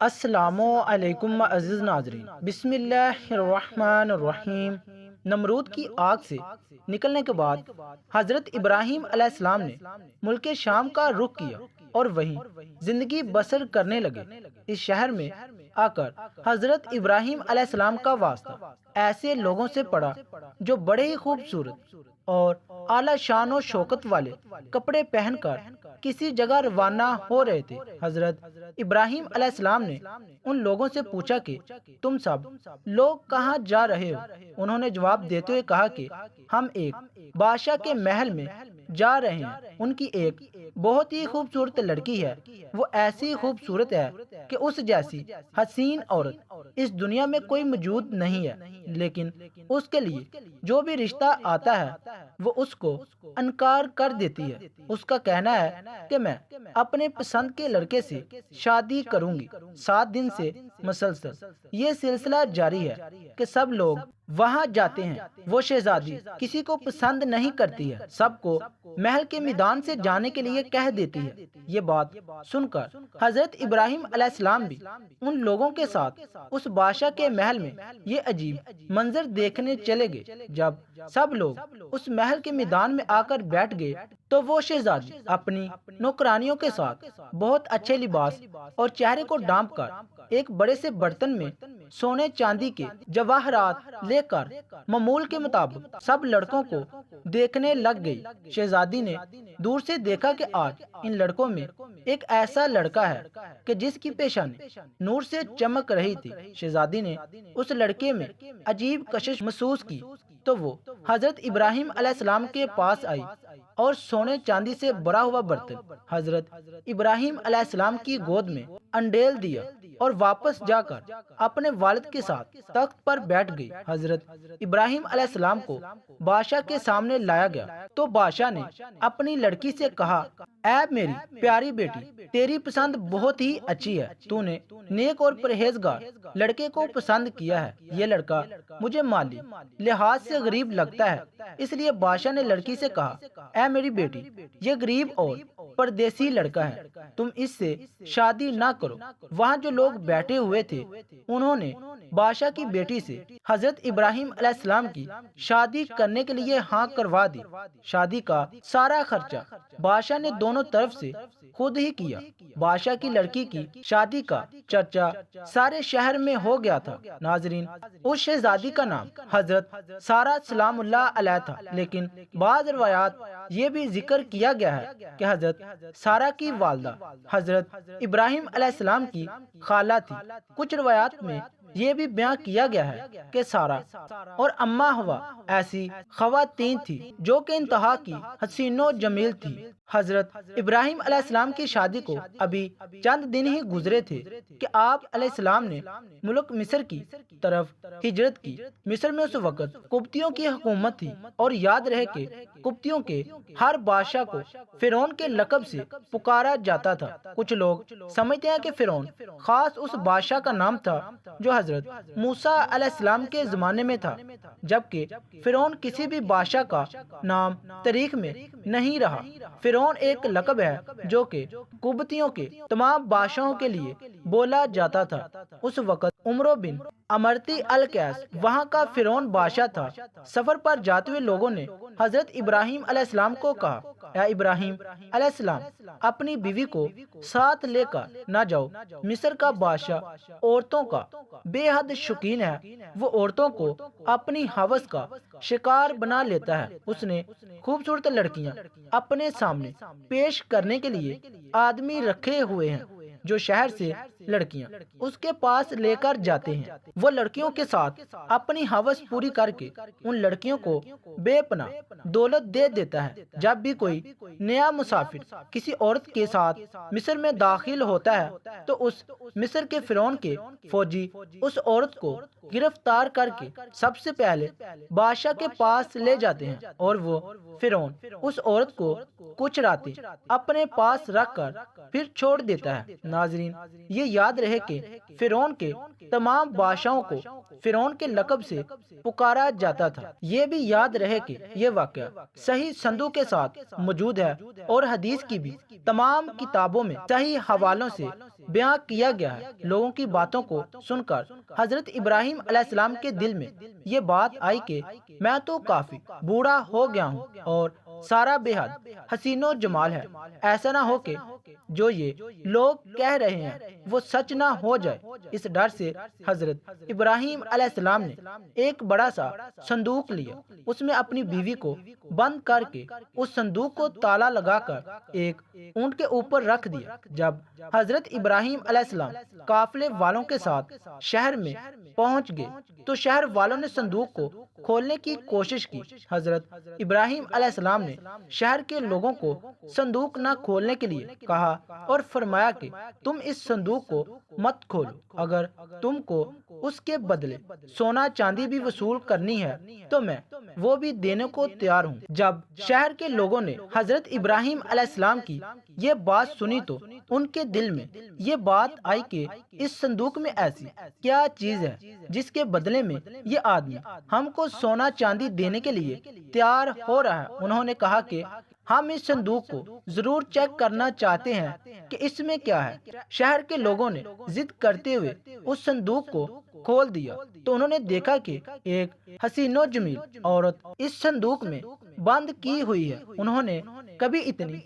السلام علیکم عزیز ناظرین، بسم اللہ الرحمن الرحیم۔ نمرود کی آگ سے نکلنے کے بعد حضرت ابراہیم علیہ السلام نے ملک شام کا رخ کیا اور وہیں زندگی بسر کرنے لگے۔ اس شہر میں آ کر حضرت ابراہیم علیہ السلام کا واسطہ ایسے لوگوں سے پڑا جو بڑے ہی خوبصورت اور اعلیٰ شان و شوکت والے کپڑے پہن کر کسی جگہ روانہ ہو رہے تھے۔ حضرت ابراہیم علیہ السلام نے ان لوگوں سے پوچھا کہ تم سب لوگ کہاں جا رہے ہو؟ انہوں نے جواب دیتے ہوئے کہا کہ ہم ایک بادشاہ کے محل میں جا رہے ہیں۔ ان کی ایک بہت ہی خوبصورت لڑکی ہے، وہ ایسی خوبصورت ہے کہ اس جیسی حسین عورت اس دنیا میں کوئی موجود نہیں ہے، لیکن اس کے لیے جو بھی رشتہ آتا ہے وہ اس کو انکار کر دیتی ہے۔ اس کا کہنا ہے کہ میں اپنے پسند کے لڑکے سے شادی کروں گی۔ 7 دن سے مسلسل یہ سلسلہ جاری ہے کہ سب لوگ وہاں جاتے ہیں۔ وہ شہزادی کسی کو پسند نہیں کرتی ہے، سب کو محل کے میدان سے جانے کے لیے کہہ دیتی ہے۔ یہ بات سن کر حضرت ابراہیم علیہ السلام بھی ان لوگوں کے ساتھ اس بادشاہ کے محل میں یہ عجیب منظر دیکھنے چلے گئے۔ جب سب لوگ اس محل کے میدان میں آ کر بیٹھ گئے تو وہ شہزادی اپنی نوکرانیوں کے ساتھ بہت اچھے لباس اور چہرے کو ڈھانپ کر ایک بڑے سے برتن میں سونے چاندی کے جواہرات لے کر معمول کے مطابق سب لڑکوں کو دیکھنے لگ گئی۔ شہزادی نے دور سے دیکھا کہ آج ان لڑکوں میں ایک ایسا لڑکا ہے کہ جس کی پیشانی نور سے چمک رہی تھی۔ شہزادی نے اس لڑکے میں عجیب کشش محسوس کی تو وہ حضرت ابراہیم علیہ السلام کے پاس آئی اور سونے چاندی سے بھرا ہوا برتن حضرت ابراہیم علیہ السلام کی گود میں انڈیل دیا اور واپس جا کر اپنے والد کے ساتھ تخت پر بیٹھ گئی۔ حضرت ابراہیم علیہ السلام کو بادشاہ کے سامنے لایا گیا تو بادشاہ نے اپنی لڑکی سے کہا، اے میری پیاری بیٹی، تیری پسند بہت ہی اچھی ہے۔ تو نے نیک اور پرہیزگار لڑکے کو پسند کیا ہے۔ یہ لڑکا مجھے مالی لحاظ سے غریب لگتا ہے، اس لیے بادشاہ نے لڑکی سے کہا، اے میری بیٹی، یہ غریب اور پردیسی لڑکا ہے، تم اس سے شادی نہ کرو۔ وہاں جو لوگ بیٹھے ہوئے تھے انہوں نے بادشاہ کی بیٹی سے حضرت ابراہیم علیہ السلام کی شادی کرنے کے لیے ہاں کروا دی۔ شادی کا سارا خرچہ بادشاہ نے دونوں طرف سے خود ہی کیا۔ بادشاہ کی لڑکی کی شادی کا چرچا سارے شہر میں ہو گیا تھا۔ ناظرین، اس شہزادی کا نام حضرت سارہ سلام اللہ علیہ تھا، لیکن بعض روایات یہ بھی ذکر کیا گیا ہے کہ حضرت سارہ کی والدہ حضرت ابراہیم علیہ السلام کی خالہ تھی۔ کچھ روایات میں یہ بھی بیان کیا گیا ہے کہ سارہ اور اماں ہوا ایسی خواتین تھی جو کہ انتہا کی حسین و جمیل تھی۔ حضرت ابراہیم علیہ السلام کی شادی کو ابھی چند دن ہی گزرے تھے کہ آپ علیہ السلام نے ملک مصر کی طرف ہجرت کی۔ مصر میں اس وقت قبطیوں کی حکومت تھی اور یاد رہے کہ قبطیوں کے ہر بادشاہ کو فرعون کے لقب سے پکارا جاتا تھا۔ کچھ لوگ سمجھتے ہیں کہ فرعون خاص اس بادشاہ کا نام تھا جو حضرت موسیٰ علیہ السلام کے زمانے میں تھا، جبکہ فرعون کسی بھی بادشاہ کا نام تاریخ میں نہیں رہا۔ فرعون ایک لقب ہے جو کہ قبطیوں کے تمام بادشاہوں کے لیے بولا جاتا تھا۔ اس وقت عمرو بن امرتی القیس وہاں کا فرعون بادشاہ تھا۔ سفر پر جاتے ہوئے لوگوں نے حضرت ابراہیم علیہ السلام کو کہا، اے ابراہیم علیہ السلام، اپنی بیوی کو ساتھ لے کر نہ جاؤ۔ مصر کا بادشاہ عورتوں کا بے حد شوقین ہے، وہ عورتوں کو اپنی ہوس کا شکار بنا لیتا ہے۔ اس نے خوبصورت لڑکیاں اپنے سامنے پیش کرنے کے لیے آدمی رکھے ہوئے ہیں جو شہر سے لڑکیاں اس کے پاس لے کر جاتے ہیں۔ وہ لڑکیوں کے ساتھ اپنی ہوس پوری کر کے ان لڑکیوں کو بے پناہ دولت دے دیتا ہے۔ جب بھی کوئی نیا مسافر کسی عورت کے ساتھ مصر میں داخل ہوتا ہے تو اس مصر کے فرعون کے فوجی اس عورت کو گرفتار کر کے سب سے پہلے بادشاہ کے پاس لے جاتے ہیں اور وہ فرعون اس عورت کو کچھ راتیں اپنے پاس رکھ کر پھر چھوڑ دیتا ہے۔ ناظرین، یہ یاد رہے کہ فرعون کے تمام بادشاہوں کو فرعون کے لقب سے پکارا جاتا تھا۔ یہ بھی یاد رہے کہ یہ واقعہ صحیح سندوں کے ساتھ موجود ہے اور حدیث کی بھی تمام کتابوں میں صحیح حوالوں سے بیان کیا گیا ہے۔ لوگوں کی باتوں کو سن کر حضرت ابراہیم علیہ السلام کے دل میں یہ بات آئی کہ میں تو کافی بوڑھا ہو گیا ہوں اور سارا بے حد حسین و جمال ہے، ایسا نہ ہو کہ جو یہ لوگ کہہ رہے ہیں وہ سچ نہ ہو جائے۔ اس ڈر سے حضرت ابراہیم علیہ السلام نے ایک بڑا سا صندوق لیا، اس میں اپنی بیوی کو بند کر کے اس صندوق کو تالا لگا کر ایک اونٹ کے اوپر رکھ دیا۔ جب حضرت ابراہیم علیہ السلام قافلے والوں کے ساتھ شہر میں پہنچ گئے تو شہر والوں نے صندوق کو کھولنے کی کوشش کی۔ حضرت ابراہیم علیہ السلام نے شہر کے لوگوں کو صندوق نہ کھولنے کے لیے کہا اور فرمایا کہ تم اس صندوق کو مت کھولو، اگر تم کو اس کے بدلے سونا چاندی بھی وصول کرنی ہے تو میں وہ بھی دینے کو تیار ہوں۔ جب شہر کے لوگوں نے حضرت ابراہیم علیہ السلام کی یہ بات سنی تو ان کے دل میں یہ بات آئی کہ اس صندوق میں ایسی کیا چیز ہے جس کے بدلے میں یہ آدمی ہم کو سونا چاندی دینے کے لیے تیار ہو رہا ہے۔ انہوں نے کہا کہ ہم اس صندوق کو ضرور چیک کرنا چاہتے ہیں کہ اس میں کیا ہے۔ شہر کے لوگوں نے ضد کرتے ہوئے اس صندوق کو کھول دیا تو انہوں نے دیکھا کہ ایک حسین و جمیل عورت اس صندوق میں بند کی ہوئی ہے۔ انہوں نے کبھی اتنی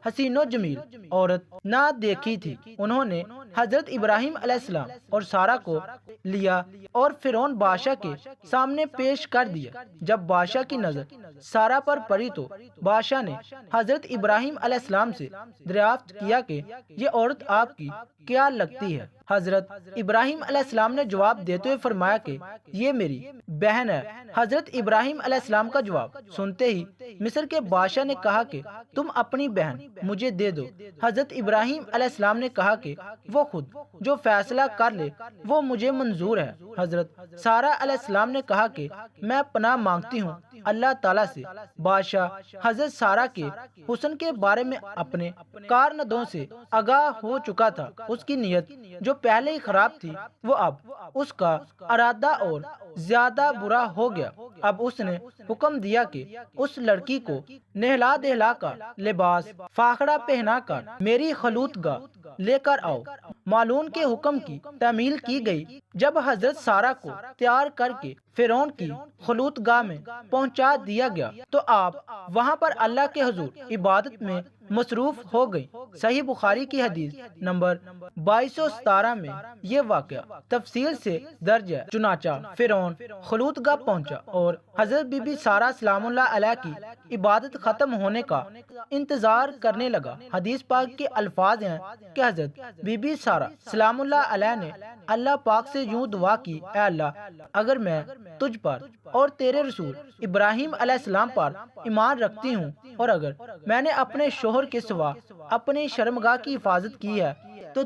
حسین و جمیل عورت نہ دیکھی تھی۔ انہوں نے حضرت ابراہیم علیہ السلام اور سارا کو لیا اور فرعون بادشاہ کے سامنے پیش کر دیا۔ جب بادشاہ کی نظر سارا پر پڑی تو بادشاہ نے حضرت ابراہیم علیہ السلام سے دریافت کیا کہ یہ عورت آپ کی کیا لگتی ہے؟ حضرت ابراہیم علیہ السلام نے جواب دیتے ہوئے فرمایا کہ یہ میری بہن ہے۔ حضرت ابراہیم علیہ السلام کا جواب سنتے ہی مصر کے بادشاہ نے کہا کہ تم اپنی بہن مجھے دے دو۔ حضرت ابراہیم علیہ السلام نے کہا کہ وہ خود جو فیصلہ کر لے وہ مجھے منظور ہے۔ حضرت سارا علیہ السلام نے کہا کہ میں پناہ مانگتی ہوں اللہ تعالیٰ سے۔ بادشاہ حضرت سارا کے حسن کے بارے میں اپنے کارناموں سے آگاہ ہو چکا تھا۔ اس کی نیت جو پہلے ہی خراب تھی وہ اب اس کا ارادہ اور زیادہ برا ہو گیا۔ اب اس نے حکم دیا کہ اس لڑکی کو نہلا دہلا کر لباس فاخرہ پہنا کر میری خلوت گاہ لے کر آؤ۔ مالون کے حکم کی تعمیل کی گئی۔ جب حضرت سارا کو تیار کر کے فرعون کی خلوت گاہ میں پہنچا دیا گیا تو آپ وہاں پر اللہ کے حضور عبادت میں مصروف ہو گئی۔ صحیح بخاری کی حدیث نمبر 2217 میں یہ واقعہ تفصیل سے درج ہے۔ چنانچہ فرعون خلوت گاہ پہنچا اور حضرت بی بی سارا سلام اللہ علیہ کی عبادت ختم ہونے کا انتظار کرنے لگا۔ حدیث پاک کے الفاظ ہیں کہ حضرت بی بی سارا سلام اللہ علیہ نے اللہ پاک سے یوں دعا کی، اے اللہ اگر میں تجھ پر اور تیرے رسول ابراہیم علیہ السلام پر ایمان رکھتی ہوں اور اگر میں نے اپنے شوہر کے سوا اپنی شرمگاہ کی حفاظت کی ہے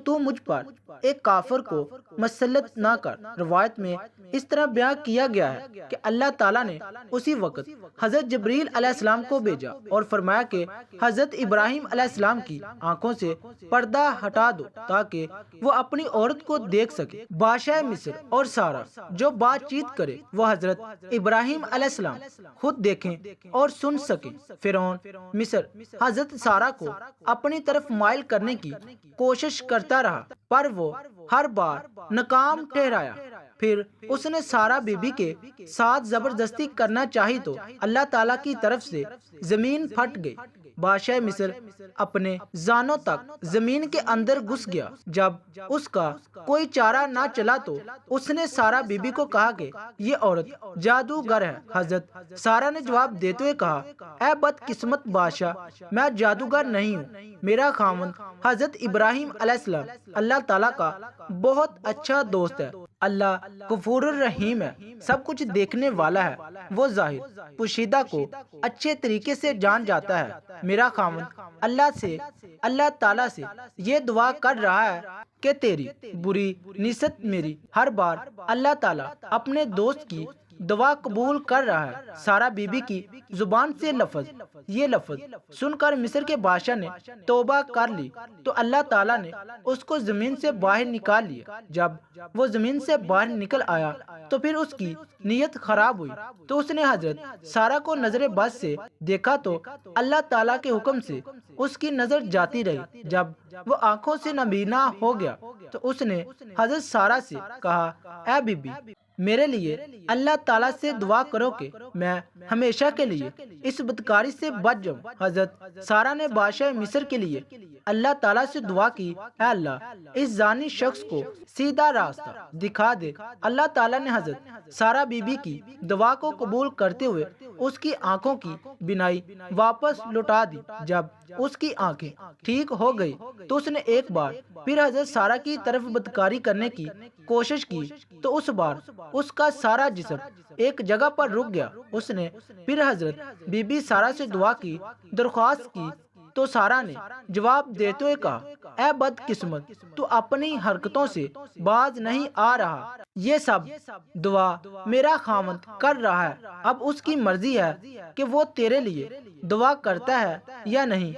تو مجھ پر ایک کافر کو مسلط نہ کر۔ روایت میں اس طرح بیان کیا گیا ہے کہ اللہ تعالیٰ نے اسی وقت حضرت جبریل علیہ السلام کو بھیجا اور فرمایا کہ حضرت ابراہیم علیہ السلام کی آنکھوں سے پردہ ہٹا دو تاکہ وہ اپنی عورت کو دیکھ سکے۔ بادشاہ مصر اور سارا جو بات چیت کرے وہ حضرت ابراہیم علیہ السلام خود دیکھیں اور سن سکیں۔ فرعون مصر حضرت سارا کو اپنی طرف مائل کرنے کی کوشش کرتا رہا پر وہ ہر بار ناکام ٹھہرایا۔ پھر اس نے سارا بی بی کے ساتھ زبردستی کرنا چاہی تو اللہ تعالیٰ کی طرف سے زمین پھٹ گئی۔ بادشاہ مصر اپنے زانوں تک زمین کے اندر گھس گیا۔ جب اس کا کوئی چارہ نہ چلا تو اس نے سارا بی بی کو کہا کہ یہ عورت جادوگر ہے۔ حضرت سارا نے جواب دیتے ہوئے کہا، اے بدقسمت بادشاہ، میں جادوگر نہیں ہوں، میرا خاوند حضرت ابراہیم علیہ السلام اللہ تعالیٰ کا بہت اچھا دوست ہے۔ اللہ غفور الرحیم ہے، سب کچھ دیکھنے والا ہے، وہ ظاہر پوشیدہ کو اچھے طریقے سے جان جاتا ہے۔ میرا خاوند اللہ تعالیٰ سے یہ دعا کر رہا ہے کہ تیری بری نسبت میری۔ ہر بار اللہ تعالیٰ اپنے دوست کی دعا قبول کر رہا ہے۔ سارہ بی بی کی زبان سے یہ لفظ سن کر مصر کے بادشاہ نے توبہ کر لی تو اللہ تعالیٰ نے اس کو زمین سے باہر نکال لیا۔ جب وہ زمین سے باہر نکل آیا تو پھر اس کی نیت خراب ہوئی تو اس نے حضرت سارہ کو نظر بد سے دیکھا تو اللہ تعالیٰ کے حکم سے اس کی نظر جاتی رہی۔ جب وہ آنکھوں سے نابینا ہو گیا تو اس نے حضرت سارہ سے کہا، اے بی بی، میرے لیے اللہ تعالیٰ سے دعا کرو کہ میں ہمیشہ کے لیے اس بدکاری سے بچ جاؤں۔ حضرت سارہ نے بادشاہ مصر کے لیے اللہ تعالیٰ سے دعا کی، اے اللہ، اس زانی شخص کو سیدھا راستہ دکھا دے۔ اللہ تعالیٰ نے حضرت سارہ بی بی کی دعا کو قبول کرتے ہوئے اس کی آنکھوں کی بینائی واپس لوٹا دی۔ جب اس کی آنکھیں ٹھیک ہو گئی تو اس نے ایک بار پھر حضرت سارہ کی طرف بدکاری کرنے کی کوشش کی تو اس بار اس کا سارا جسم ایک جگہ پر رک گیا۔ اس نے پھر حضرت بی بی سارہ سے دعا کی درخواست کی تو سارہ نے جواب دیتے ہوئے کہا، اے بد قسمت، تو اپنی حرکتوں سے باز نہیں آ رہا۔ یہ سب دعا میرا خاوند کر رہا ہے، اب اس کی مرضی ہے کہ وہ تیرے لیے دعا کرتا ہے یا نہیں۔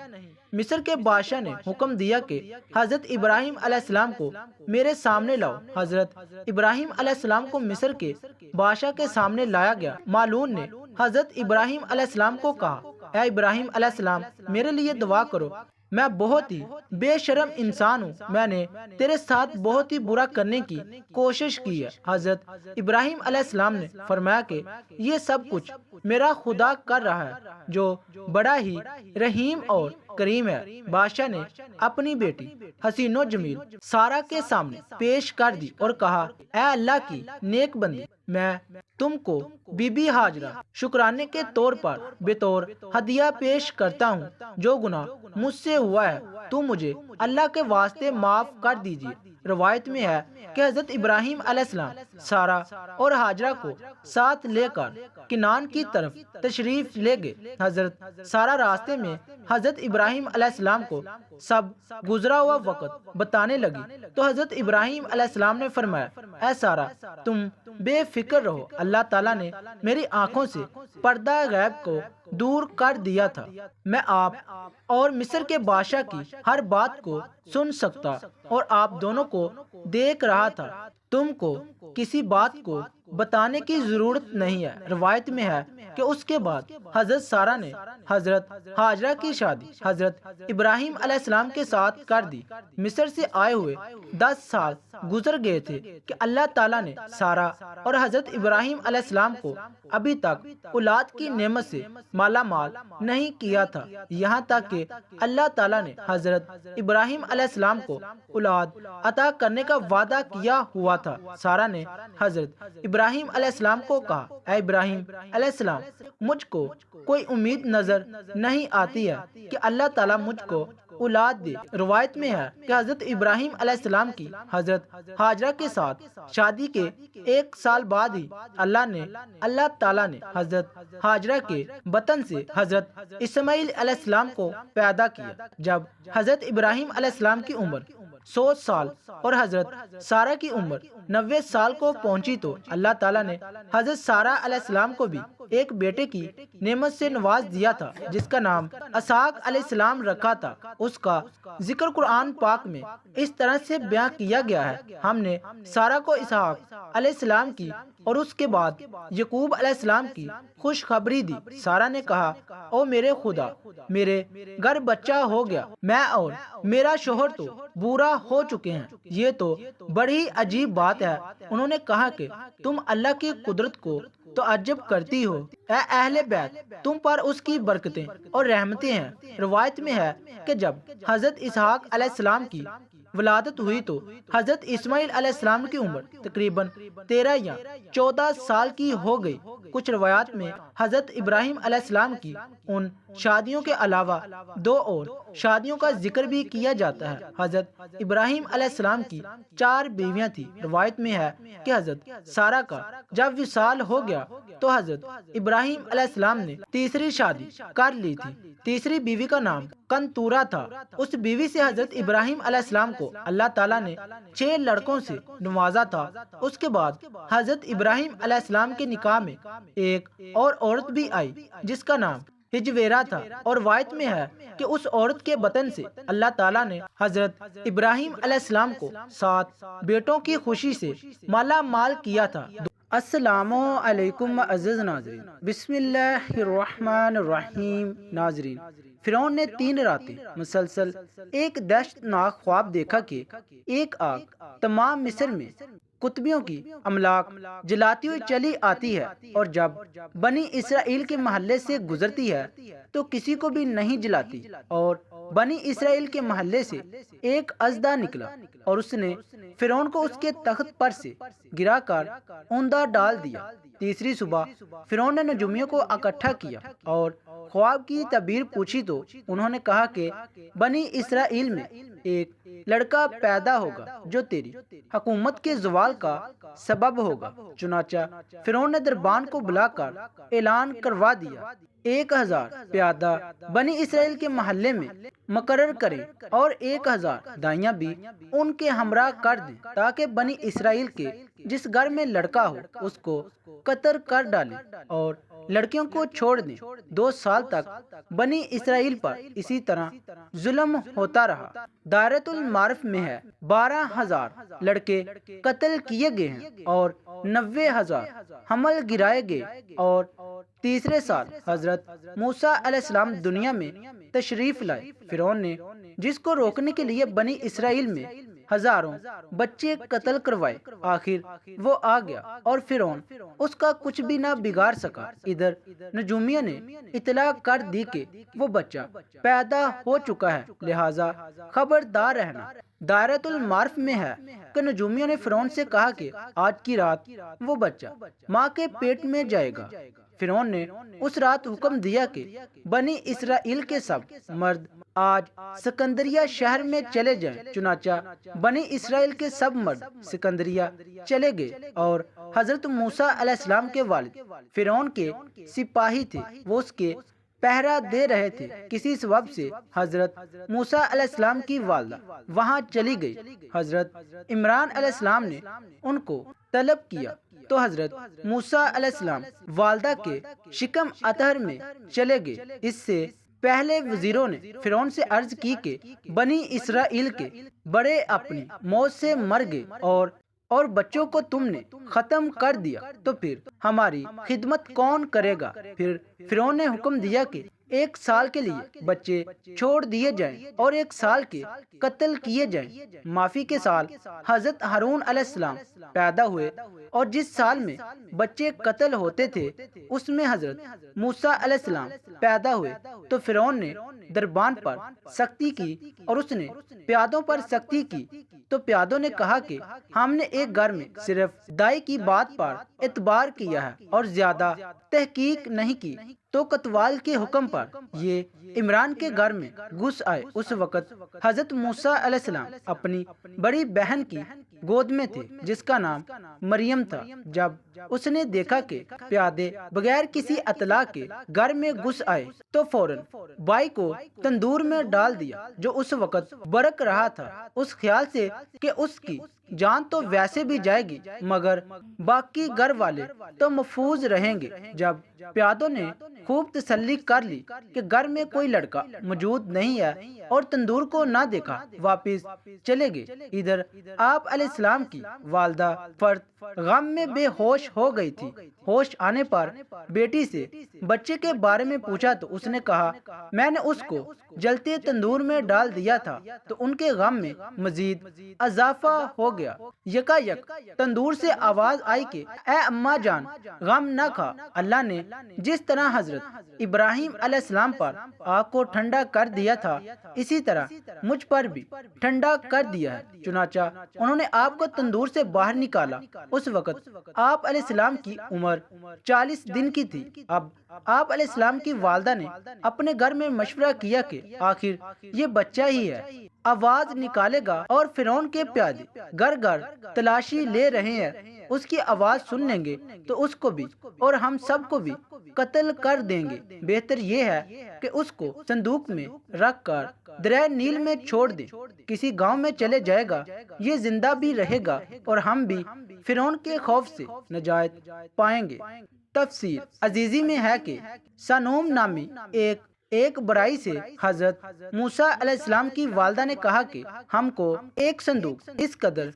مصر کے بادشاہ نے حکم دیا کہ حضرت ابراہیم علیہ السلام کو میرے سامنے لاؤ۔ حضرت ابراہیم علیہ السلام کو مصر کے بادشاہ کے سامنے لایا گیا۔ مالون نے حضرت ابراہیم علیہ السلام کو کہا، اے ابراہیم علیہ السلام، میرے لیے دعا کرو، میں بہت ہی بے شرم انسان ہوں، میں نے تیرے ساتھ بہت ہی برا کرنے کی کوشش کی ہے۔ حضرت ابراہیم علیہ السلام نے فرمایا کہ یہ سب کچھ میرا خدا کر رہا ہے جو بڑا ہی رحیم اور کریم ہے۔ بادشاہ نے اپنی بیٹی حسین و جمیل سارہ کے سامنے پیش کر دی اور کہا، اے اللہ کی نیک بندی، میں تم کو بی بی ہاجرہ شکرانے کے طور پر بطور ہدیہ پیش کرتا ہوں۔ جو گناہ مجھ سے ہوا ہے تو مجھے اللہ کے واسطے معاف کر دیجیے۔ روایت میں ہے کہ حضرت ابراہیم علیہ السلام سارہ اور ہاجرہ کو ساتھ لے کر کنعان کی طرف تشریف لے گئے۔ حضرت سارہ راستے میں حضرت ابراہیم علیہ السلام کو سب گزرا ہوا وقت بتانے لگی تو حضرت ابراہیم علیہ السلام نے فرمایا، اے سارہ، تم بے فکر رہو، اللہ تعالیٰ نے میری آنکھوں سے پردہ غیب کو دور کر دیا تھا، میں آپ اور مصر کے بادشاہ کی ہر بات کو سن سکتا اور آپ دونوں کو دیکھ رہا تھا، تم کو کسی بات کو بتانے کی ضرورت نہیں ہے۔ روایت میں ہے کہ اس کے بعد حضرت سارہ نے حضرت ہاجرہ کی شادی حضرت ابراہیم علیہ السلام کے ساتھ کر دی۔ مصر سے آئے ہوئے 10 سال گزر گئے تھے کہ اللہ تعالیٰ نے سارہ اور حضرت ابراہیم علیہ السلام کو ابھی تک اولاد کی نعمت سے مالا مال نہیں کیا تھا، یہاں تک کہ اللہ تعالیٰ نے حضرت ابراہیم علیہ السلام کو اولاد عطا کرنے کا وعدہ کیا ہوا تھا۔ سارہ نے حضرت ابراہیم علیہ السلام کو کہا، اے ابراہیم علیہ السلام، مجھ کو کوئی امید نظر نہیں آتی ہے کہ اللہ تعالیٰ مجھ کو اولاد دے۔ روایت میں ہے کہ حضرت ابراہیم علیہ السلام کی حضرت ہاجرہ کے ساتھ شادی کے 1 سال بعد ہی اللہ تعالیٰ نے حضرت ہاجرہ کے بطن سے حضرت اسماعیل علیہ السلام کو پیدا کیا۔ جب حضرت ابراہیم علیہ السلام کی عمر 100 سال اور حضرت سارہ کی عمر 90 سال کو پہنچی تو اللہ تعالیٰ نے حضرت سارہ علیہ السلام کو بھی ایک بیٹے کی نعمت سے نواز دیا تھا جس کا نام اسحاق علیہ السلام رکھا تھا۔ اس کا ذکر قرآن پاک میں اس طرح سے بیان کیا گیا ہے، ہم نے سارہ کو اسحاق علیہ السلام کی اور اس کے بعد یعقوب علیہ السلام کی خوشخبری دی۔ سارہ نے کہا، او میرے خدا، میرے گھر بچہ ہو گیا، میں اور میرا شوہر تو بوڑھا ہو چکے ہیں، یہ تو بڑی عجیب بات ہے۔ انہوں نے کہا کہ تم اللہ کی قدرت کو تو عجب کرتی ہو، اے اہل بیت، تم پر اس کی برکتیں اور رحمتیں ہیں۔ روایت میں ہے کہ جب حضرت اسحاق علیہ السلام کی ولادت ہوئی تو حضرت اسماعیل علیہ السلام کی عمر تقریباً 13 یا 14 سال کی ہو گئی۔ کچھ روایات میں حضرت ابراہیم علیہ السلام کی ان شادیوں کے علاوہ 2 اور شادیوں کا ذکر بھی کیا جاتا ہے۔ حضرت ابراہیم علیہ السلام کی 4 بیویاں تھیں۔ روایت میں ہے کہ حضرت سارہ کا جب وصال ہو گیا تو حضرت ابراہیم علیہ السلام نے تیسری شادی کر لی تھی۔ تیسری بیوی کا نام کنتورہ تھا۔ اس بیوی سے حضرت ابراہیم علیہ السلام کو کو اللہ تعالیٰ نے 6 لڑکوں سے نوازا تھا۔ اس کے بعد حضرت ابراہیم علیہ السلام کے نکاح میں ایک اور عورت بھی آئی جس کا نام ہجویرہ تھا، اور روایت میں ہے کہ اس عورت کے بطن سے اللہ تعالیٰ نے حضرت ابراہیم علیہ السلام کو 7 بیٹوں کی خوشی سے مالا مال کیا تھا۔ السلام علیکم عزیز ناظرین، بسم اللہ الرحمن الرحیم۔ ناظرین، فرعون نے 3 راتیں مسلسل ایک دہشتناک خواب دیکھا کہ ایک آگ تمام مصر میں کتبیوں کی املاک جلاتی ہوئی چلی آتی ہے، اور جب بنی اسرائیل کے محلے سے گزرتی ہے تو کسی کو بھی نہیں جلاتی، اور بنی اسرائیل کے محلے سے ایک اژدہا نکلا اور اس نے فرعون کو اس کے تخت پر سے گرا کر اوندا ڈال دیا۔ تیسری صبح فرعون نے نجومیوں کو اکٹھا کیا اور خواب کی تعبیر پوچھی تو انہوں نے کہا کہ بنی اسرائیل میں ایک لڑکا پیدا ہوگا جو تیری حکومت کے زوال کا سبب ہوگا۔ چنانچہ فرعون نے دربان کو بلا کر اعلان کروا دیا 1000 پیادہ بنی اسرائیل کے محلے میں مقرر کریں اور 1000 دائیاں بھی ان کے ہمراہ کر دیں، تاکہ بنی اسرائیل کے جس گھر میں لڑکا ہو اس کو قتل کر ڈالیں اور لڑکیوں کو چھوڑ دیں۔ 2 سال تک بنی اسرائیل پر اسی طرح ظلم ہوتا رہا۔ دائرۃ المعارف میں ہے 12000 لڑکے قتل کیے گئے ہیں اور 90000 حمل گرائے گئے، اور تیسرے سال حضرت موسیٰ علیہ السلام دنیا میں تشریف لائے۔ فرعون نے جس کو روکنے کے لیے بنی اسرائیل میں ہزاروں بچے قتل کروائے، آخر وہ آ گیا اور فرعون اس کا کچھ بھی نہ بگاڑ سکا۔ ادھر نجومیوں نے اطلاع کر دی کہ وہ بچہ پیدا ہو چکا ہے، لہٰذا خبردار رہنا۔ دائرۃ المعارف میں ہے کہ نجومیوں نے فرعون سے کہا کہ آج کی رات وہ بچہ ماں کے پیٹ میں جائے گا۔ فرعون نے اس رات حکم دیا کہ بنی اسرائیل کے سب مرد آج سکندریہ شہر میں چلے جائیں۔ چنانچہ بنی اسرائیل کے سب مرد سکندریہ چلے گئے، اور حضرت موسیٰ علیہ السلام کے والد فرعون کے سپاہی تھے، وہ اس کے پہرا دے رہے تھے۔ کسی سبب سے حضرت موسیٰ علیہ السلام کی والدہ وہاں چلی گئی۔ حضرت عمران علیہ السلام نے ان کو طلب کیا تو حضرت موسیٰ علیہ السلام والدہ کے شکم اطہر میں چلے گئے۔ اس سے پہلے وزیروں نے فرعون سے عرض کی کہ بنی اسرائیل کے بڑے اپنی موت سے مر گئے اور بچوں کو تم نے ختم کر دیا، تو پھر ہماری خدمت کون کرے گا؟ پھر فرعون نے حکم دیا کہ 1 سال کے لیے بچے چھوڑ دیے جائیں اور 1 سال کے قتل کیے جائیں۔ معافی کے سال حضرت ہارون علیہ السلام پیدا ہوئے، اور جس سال میں بچے قتل ہوتے تھے اس میں حضرت موسیٰ علیہ السلام پیدا ہوئے، تو فرعون نے دربان پر سختی کی اور اس نے پیادوں پر سختی کی۔ تو پیادوں نے کہا کہ ہم نے ایک گھر میں صرف دائی کی بات پر اعتبار کیا ہے اور زیادہ تحقیق نہیں کی، تو کتوال کے حکم پر یہ عمران کے گھر میں گھس آئے۔ اس وقت حضرت موسیٰ علیہ السلام اپنی بڑی بہن کی گود میں تھے جس کا نام مریم تھا۔ جب اس نے دیکھا کہ پیادے بغیر کسی اطلاع کے گھر میں گھس آئے تو فوراً بائی کو تندور میں ڈال دیا جو اس وقت برک رہا تھا، اس خیال سے کہ اس کی جان تو ویسے بھی جائے گی مگر باقی گھر والے تو محفوظ رہیں گے۔ جب پیادوں نے خوب تسلی کر لی کہ گھر میں کوئی لڑکا موجود نہیں ہے اور تندور کو نہ دیکھا، واپس چلے گئے۔ ادھر آپ علیہ السلام کی والدہ فرد غم میں بے ہوش ہو گئی تھی۔ ہوش آنے پر بیٹی سے بچے کے بارے میں پوچھا تو اس نے کہا، میں نے اس کو جلتے تندور میں ڈال دیا تھا۔ تو ان کے غم میں مزید اضافہ ہو گیا۔ یکا یک تندور سے آواز آئی کہ اے اماں جان، غم نہ کھا، اللہ نے جس طرح حضرت ابراہیم علیہ السلام پر آگ کو ٹھنڈا کر دیا تھا اسی طرح مجھ پر بھی ٹھنڈا کر دیا ہے۔ چنانچہ انہوں نے آپ کو تندور سے باہر نکالا۔ اس وقت آپ علیہ السلام کی عمر 40 دن کی تھی۔ اب آپ علیہ السلام کی والدہ نے اپنے گھر میں مشورہ کیا کہ آخر یہ بچہ ہی ہے، آواز نکالے گا، اور فرعون کے پیادے گھر گھر تلاشی لے رہے ہیں اس کی آواز سن لیں گے تو اس کو بھی اور ہم سب کو بھی قتل کر دیں گے۔ بہتر یہ ہے کہ اس کو صندوق میں رکھ کر دریائے نیل میں چھوڑ دیں، کسی گاؤں میں چلے جائے گا، یہ زندہ بھی رہے گا اور ہم بھی فرعون کے خوف سے نجات پائیں گے۔ تفسیر عزیزی میں ہے کہ سانوم نامی ایک برائی سے حضرت موسیٰ علیہ السلام کی والدہ نے کہا کہ ہم کو ایک صندوق اس قدر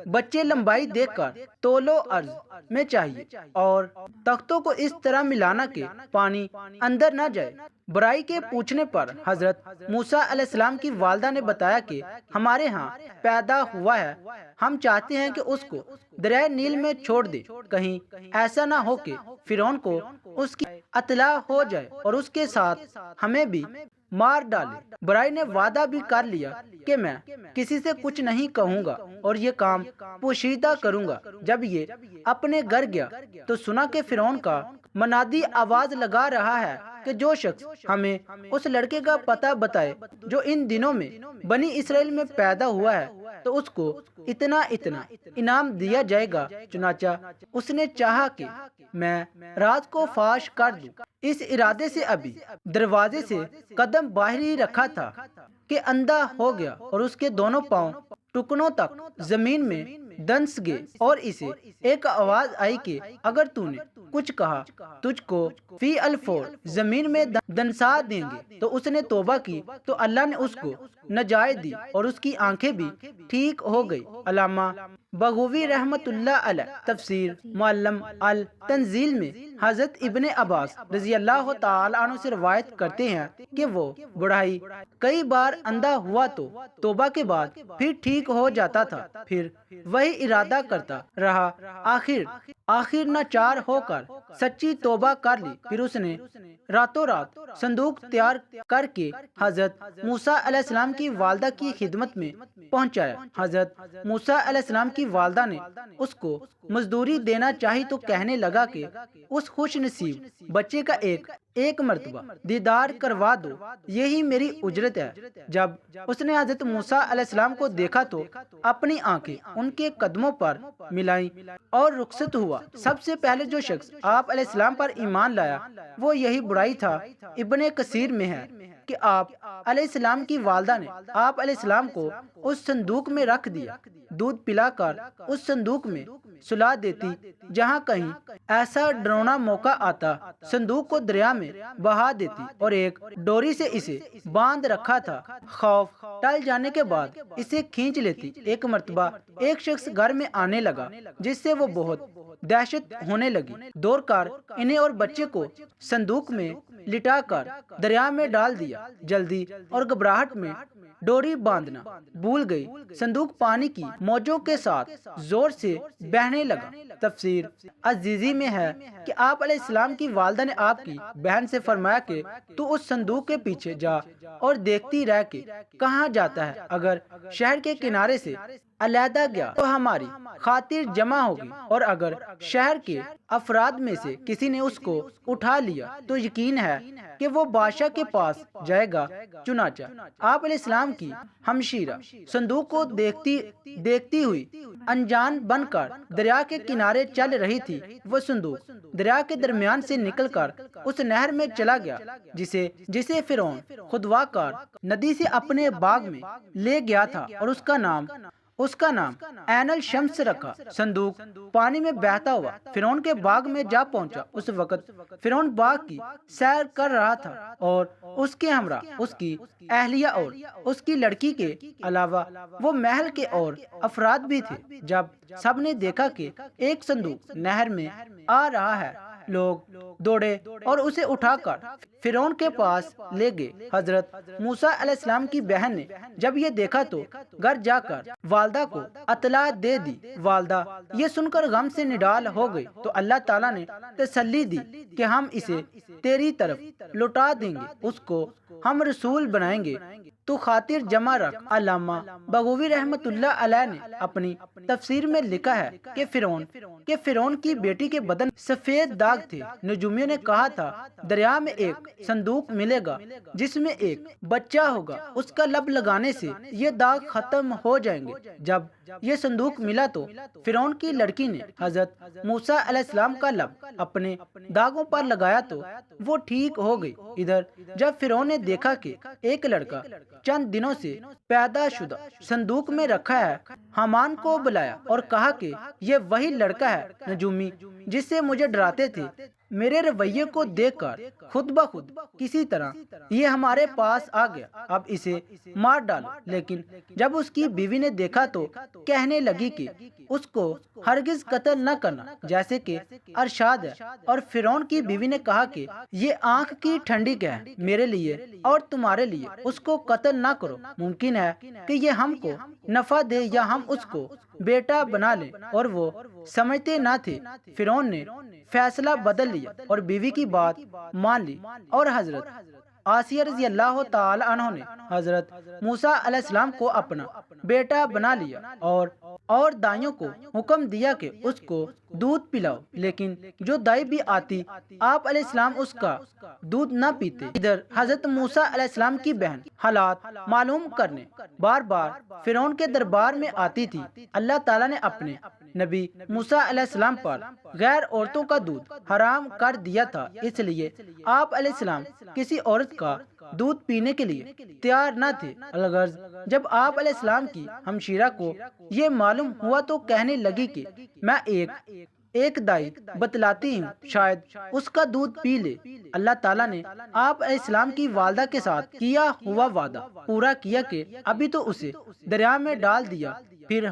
بچے لمبائی دیکھ کر طول و عرض میں چاہیے اور تختوں کو اس طرح ملانا کہ پانی اندر نہ جائے۔ برائی کے پوچھنے پر حضرت موسیٰ علیہ السلام کی والدہ نے بتایا کہ ہمارے ہاں پیدا ہوا ہے، ہم چاہتے ہیں کہ اس کو دریائے نیل میں چھوڑ دے، کہیں ایسا نہ ہو کہ فرعون کو اس کی اطلاع ہو جائے اور اس کے ساتھ ہمیں بھی مار ڈالے۔ برائی نے وعدہ بھی کر لیا کہ میں کسی سے کچھ نہیں کہوں گا اور یہ کام پوشیدہ کروں گا۔ جب یہ اپنے گھر گیا تو سنا کہ فرعون کا منادی آواز لگا رہا ہے کہ جو شخص ہمیں اس لڑکے کا پتہ بتائے جو ان دنوں میں بنی اسرائیل میں پیدا ہوا ہے تو اس کو اتنا انعام دیا جائے گا۔ چنانچہ اس نے چاہا کہ میں راز کو فاش کر دوں۔ اس ارادے سے ابھی دروازے سے قدم باہر ہی رکھا تھا کہ اندھا ہو گیا اور اس کے دونوں پاؤں ٹکنوں تک زمین میں دنس گئے اور اسے ایک آواز آئی کہ اگر تو نے کچھ کہا تجھ کو فی الفور زمین میں دنسا دیں گے۔ تو اس نے توبہ کی تو اللہ نے اس کو نجات دی اور اس کی آنکھیں بھی ٹھیک ہو گئی۔ علامہ بغوی رحمت اللہ علیہ تفسیر معلم التنزیل میں حضرت ابن عباس رضی اللہ تعالی عنہ سے روایت کرتے ہیں کہ وہ بڑھائی کئی بار اندھا ہوا تو توبہ کے بعد پھر ٹھیک ہو جاتا تھا، پھر وہی ارادہ کرتا رہا، آخر ناچار ہو کر سچی توبہ کر لی۔ پھر اس نے راتوں رات صندوق تیار کر کے حضرت موسیٰ علیہ السلام کی والدہ کی خدمت میں پہنچایا۔ حضرت موسیٰ علیہ السلام کی والدہ نے اس کو مزدوری دینا چاہی تو کہنے لگا کہ اس خوش نصیب بچے کا ایک مرتبہ دیدار کروا دو، یہی میری اجرت ہے۔ جب اس نے حضرت موسیٰ علیہ السلام کو دیکھا تو اپنی آنکھیں ان کے قدموں پر ملائیں اور رخصت ہوا۔ سب سے پہلے جو شخص آپ علیہ السلام پر ایمان لایا وہ یہی برائی تھا۔ ابن کثیر میں ہے کہ آپ علیہ السلام کی والدہ نے آپ علیہ السلام کو اس صندوق میں رکھ دیا، دودھ پلا کر اس صندوق میں سلا دیتی، جہاں کہیں ایسا ڈراؤنا موقع آتا صندوق کو دریا میں بہا دیتی اور ایک ڈوری سے اسے باندھ رکھا تھا، خوف ٹل جانے کے بعد اسے کھینچ لیتی۔ ایک مرتبہ ایک شخص گھر میں آنے لگا جس سے وہ بہت دہشت ہونے لگی، دوڑ کر انہیں اور بچے کو صندوق میں لٹا کر دریا میں ڈال دیا۔ جلدی اور گھبراہٹ میں ڈوری باندھنا بھول گئی، صندوق پانی کی موجوں کے ساتھ زور سے بہنے لگا۔ تفسیر عزیزی میں ہے کہ آپ علیہ السلام کی والدہ نے آپ کی بہن سے فرمایا کہ تو اس صندوق کے پیچھے جا اور دیکھتی رہ کہ کہاں جاتا ہے، اگر شہر کے کنارے سے علیحدہ گیا تو ہماری خاطر جمع ہوگی اور اگر شہر کے افراد میں سے کسی نے اس کو اٹھا لیا تو یقین ہے کہ وہ بادشاہ کے پاس جائے گا۔ چنانچہ آپ علیہ السلام کی ہمشیرہ صندوق کو دیکھتی ہوئی انجان بن کر دریا کے کنارے چل رہی تھی۔ وہ صندوق دریا کے درمیان سے نکل کر اس نہر میں چلا گیا جسے فرعون خودوا کار ندی سے اپنے باغ میں لے گیا تھا اور اس کا نام عین الشمس رکھا۔ صندوق پانی میں بہتا ہوا فرعون کے باغ میں جا پہنچا۔ اس وقت فرعون باغ کی سیر کر رہا تھا اور اس کے ہمراہ اس کی اہلیہ اور اس کی لڑکی کے علاوہ وہ محل کے اور افراد بھی تھے۔ جب سب نے دیکھا کہ ایک صندوق نہر میں آ رہا ہے، لوگ دوڑے اور اسے اٹھا کر فرعون کے پاس لے گئے۔ حضرت موسیٰ علیہ السلام کی بہن نے جب یہ دیکھا تو گھر جا کر والدہ کو اطلاع دے دی۔ والدہ یہ سن کر غم سے نڈال ہو گئی تو اللہ تعالیٰ نے تسلی دی کہ ہم اسے تیری طرف لوٹا دیں گے، اس کو ہم رسول بنائیں گے تو خاطر جمع رکھ۔ علامہ بغوی رحمت اللہ علیہ نے اپنی تفسیر میں لکھا ہے کہ فرعون کی بیٹی کے بدن سفید داغ تھے۔ نجومیوں نے کہا تھا دریا میں ایک صندوق ملے گا جس میں ایک بچہ ہوگا، اس کا لب لگانے سے یہ داغ ختم ہو جائیں گے۔ جب یہ صندوق ملا تو فرعون کی لڑکی نے حضرت موسیٰ علیہ السلام کا لب اپنے داغوں پر لگایا تو وہ ٹھیک ہو گئی۔ ادھر جب فرعون نے دیکھا کہ ایک لڑکا چند دنوں سے پیدا شدہ صندوق میں رکھا ہے، حامان کو بلایا اور کہا کہ یہ وہی لڑکا ہے نجومی جس سے مجھے ڈراتے تھے۔ میرے رویے کو دیکھ کر خود بخود کسی طرح یہ ہمارے پاس آ گیا، اب اسے مار ڈالو۔ لیکن جب اس کی بیوی نے دیکھا تو کہنے لگی کہ اس کو ہرگز قتل نہ کرنا جیسے کہ ارشاد ہے، اور فرعون کی بیوی نے کہا کہ یہ آنکھ کی ٹھنڈک ہے میرے لیے اور تمہارے لیے، اس کو قتل نہ کرو، ممکن ہے کہ یہ ہم کو نفع دے یا ہم اس کو بیٹا بنا لیں۔ اور وہ سمجھتے نہ تھے۔ فرعون نے فیصلہ بدل لیا اور بیوی کی بات مان لی، اور حضرت آسیہ رضی اللہ تعالی عنہ نے حضرت موسیٰ علیہ السلام کو اپنا بیٹا بنا لیا اور دائیوں کو حکم دیا کہ اس کو دودھ پلاؤ، لیکن جو دائی بھی آتی آپ علیہ السلام اس کا دودھ نہ پیتے۔ ادھر حضرت موسیٰ علیہ السلام کی بہن حالات معلوم کرنے بار بار فرعون کے دربار میں آتی تھی۔ اللہ تعالیٰ نے اپنے نبی موسیٰ علیہ السلام پر غیر عورتوں کا دودھ حرام کر دیا تھا، اس لیے آپ علیہ السلام کسی عورت کا دودھ پینے کے لیے تیار نہ تھے۔ الغرض جب آپ علیہ السلام کی ہمشیرہ کو یہ معلوم ہوا تو کہنے لگی کہ میں ایک دائی بتلاتی ہوں، شاید اس کا دودھ پی لے۔ اللہ تعالیٰ نے آپ علیہ السلام کی والدہ کے ساتھ کیا ہوا وعدہ پورا کیا کہ ابھی تو اسے دریا میں ڈال دیا، پھر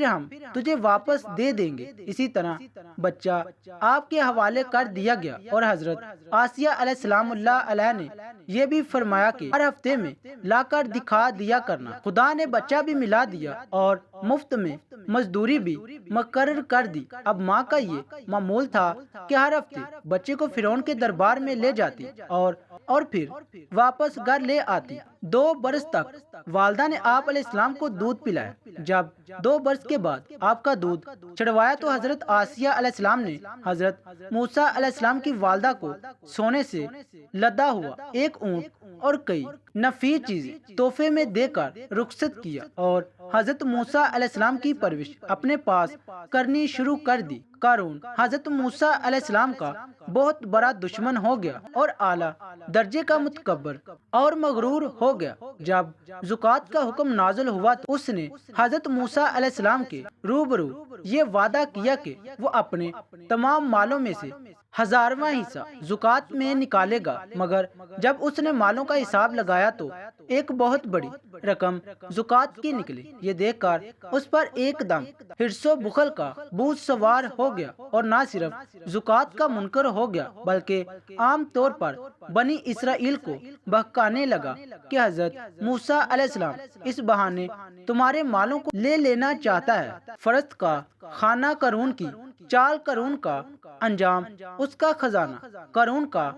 ہم تجھے واپس دے دیں گے۔ اسی طرح بچہ آپ کے حوالے کر دیا گیا، اور حضرت آسیہ علیہ السلام اللہ علیہ نے یہ بھی فرمایا کہ ہر ہفتے میں لا کر دکھا دیا کرنا۔ خدا نے بچہ بھی ملا دیا اور مفت میں مزدوری بھی مقرر کر دی۔ اب ماں کا یہ معمول تھا کہ ہر ہفتے بچے کو فرعون کے دربار میں لے جاتی اور پھر واپس گھر لے آتی۔ 2 برس تک والدہ نے آپ علیہ السلام کو دودھ پلایا۔ جب 2 برس کے بعد آپ کا دودھ چڑھوایا تو حضرت آسیہ علیہ السلام نے حضرت موسیٰ علیہ السلام کی والدہ کو سونے سے لدا ہوا ایک اونٹ اور کئی نفیس چیزیں تحفے میں دے کر رخصت کیا، اور حضرت موسیٰ علیہ السلام کی پرورش اپنے پاس کرنی شروع کر دی۔ قارون حضرت موسیٰ علیہ السلام کا بہت بڑا دشمن ہو گیا اور اعلیٰ درجے کا متکبر اور مغرور ہو گیا۔ جب زکوٰۃ کا حکم نازل ہوا تو اس نے حضرت موسیٰ علیہ السلام کے روبرو یہ وعدہ کیا کہ وہ اپنے تمام مالوں میں سے 1000واں حصہ زکوٰۃ میں نکالے گا، مگر جب اس نے مالوں کا حساب لگایا تو ایک بہت بڑی رقم زکوٰۃ کی نکلی۔ یہ دیکھ کر اس پر ایک دم حرص و بخل کا بھوت سوار ہو گیا، اور نہ صرف زکوٰۃ کا منکر ہو گیا بلکہ عام طور پر بنی اسرائیل کو بہکانے لگا کہ حضرت موسیٰ علیہ السلام اس بہانے تمہارے مالوں کو لے لینا چاہتا ہے۔ فرشت کا خانہ قارون کی چال، قارون کا انجام، اس کا خزانہ، قارون کا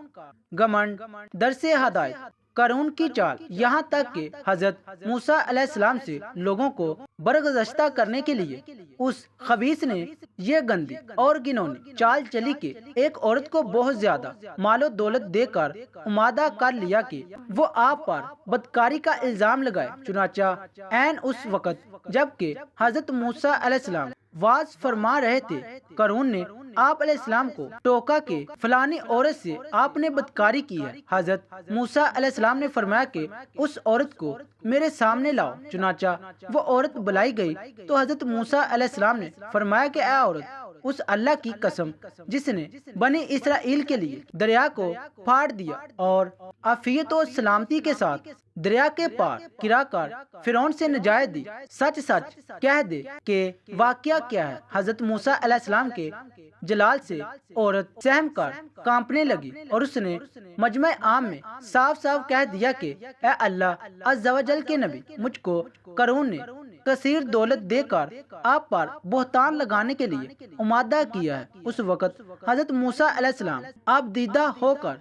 گھمنڈ، درس ہدایت، قارون کی چال، یہاں تک کہ حضرت موسیٰ علیہ السلام سے لوگوں کو برگزشتہ کرنے کے لیے اس خبیث نے یہ گندی اور گھناؤنی چال چلی کہ ایک عورت کو بہت زیادہ مال و دولت دے کر امادہ کر لیا کہ وہ آپ پر بدکاری کا الزام لگائے۔ چنانچہ عین اس وقت جب کہ حضرت موسیٰ علیہ السلام واز فرما رہے تھے، قارون نے آپ علیہ السلام کو ٹوکا کہ فلانی عورت سے آپ نے بدکاری کی ہے۔ حضرت موسیٰ علیہ السلام نے فرمایا کہ اس عورت کو میرے سامنے لاؤ۔ چنانچہ وہ عورت بلائی گئی تو حضرت موسیٰ علیہ السلام نے فرمایا کہ اے عورت، اس اللہ کی قسم جس نے بنی اسرائیل کے لیے دریا کو پھاڑ دیا اور عافیت و سلامتی کے ساتھ دریا کے پار کرا کر فرعون سے نجات دی، سچ سچ کہہ دے کہ واقعہ کیا ہے۔ حضرت موسیٰ علیہ السلام کے جلال سے عورت سہم کر کانپنے لگی، اور اس نے مجمع عام میں صاف صاف کہہ دیا کہ اے اللہ عز و جل کے نبی، مجھ کو قارون نے کثیر دولت دے کر آپ پر بہتان لگانے کے لیے آمادہ کیا ہے، اس وقت حضرت موسیٰ علیہ السلام آپ دیدہ ہو کر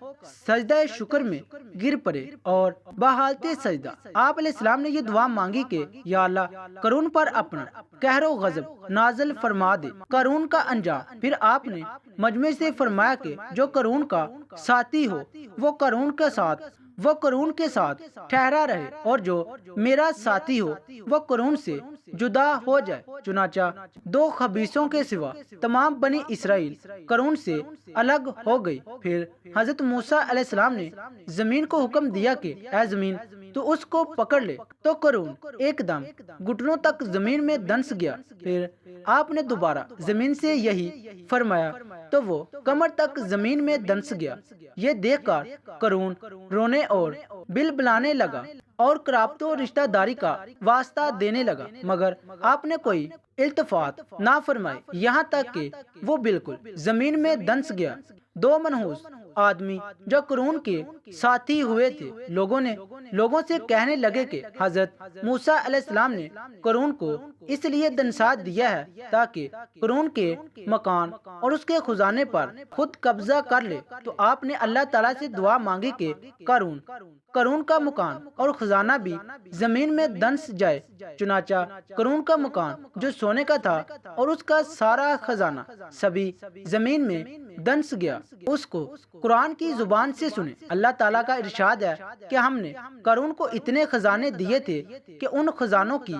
سجدہ شکر میں گر پڑے اور بحالت سجدہ آپ علیہ السلام نے یہ دعا مانگی کہ یا اللہ قارون پر اپنا قہر و غضب نازل فرما دے۔ قارون کا انجام، پھر آپ نے مجمع سے فرمایا کہ جو قارون کا ساتھی ہو وہ قارون کے ساتھ ٹھہرا رہے، اور جو میرا ساتھی ہو وہ قارون سے جدا ہو جائے۔ چنانچہ دو خبیثوں کے سوا تمام بنی اسرائیل قارون سے الگ ہو گئی۔ پھر حضرت موسیٰ علیہ السلام نے زمین کو حکم دیا کہ اے زمین تو اس کو پکڑ لے، تو قارون ایک دم گھٹنوں تک زمین میں دنس گیا۔ پھر آپ نے دوبارہ زمین سے یہی فرمایا تو وہ کمر تک زمین میں دنس گیا۔ یہ دیکھ کر قارون رونے اور بلبلانے لگا اور قرابت و رشتہ داری کا واسطہ دینے لگا، مگر آپ نے کوئی التفات نہ فرمائی، یہاں تک کہ وہ بالکل زمین میں دنس گیا۔ دو منحوس آدمی جو قارون کے ساتھی ہوئے تھے لوگوں سے کہنے لگے کہ حضرت موسیٰ علیہ السلام نے قارون کو اس لیے دنسا دیا ہے تاکہ قارون کے مکان اور اس کے خزانے پر خود قبضہ کر لے۔ تو آپ نے اللہ تعالیٰ سے دعا مانگی کہ قارون کا مکان اور خزانہ بھی زمین میں دنس جائے۔ چنانچہ قارون کا مکان جو سونے کا تھا اور اس کا سارا خزانہ سبھی زمین میں دنس گیا۔ اس کو قرآن کی زبان سے سنے۔ اللہ تعالیٰ کا ارشاد ہے کہ ہم نے قارون کو اتنے خزانے دیے تھے کہ ان خزانوں کی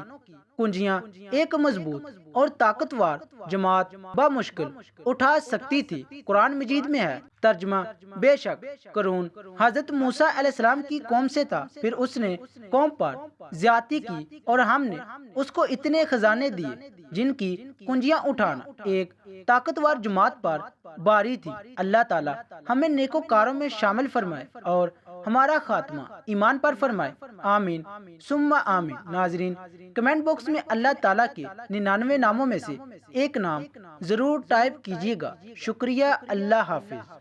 کنجیاں ایک مضبوط اور طاقتور جماعت بمشکل اٹھا سکتی تھی۔ قرآن مجید میں ہے ترجمہ، بے شک قارون حضرت موسیٰ علیہ السلام کی قوم سے تھا، پھر اس نے قوم پر زیادتی کی اور ہم نے اس کو اتنے خزانے دیے جن کی کنجیاں اٹھانا ایک طاقتور جماعت پر باری تھی۔ اللہ تعالیٰ ہمیں نیکوکاروں میں شامل فرمائے اور ہمارا خاتمہ ایمان پر فرمائے، آمین ثم آمین۔ ناظرین، کمنٹ باکس میں اللہ تعالیٰ کے 99 ناموں میں سے ایک نام ضرور ٹائپ کیجیے گا۔ شکریہ، اللہ حافظ۔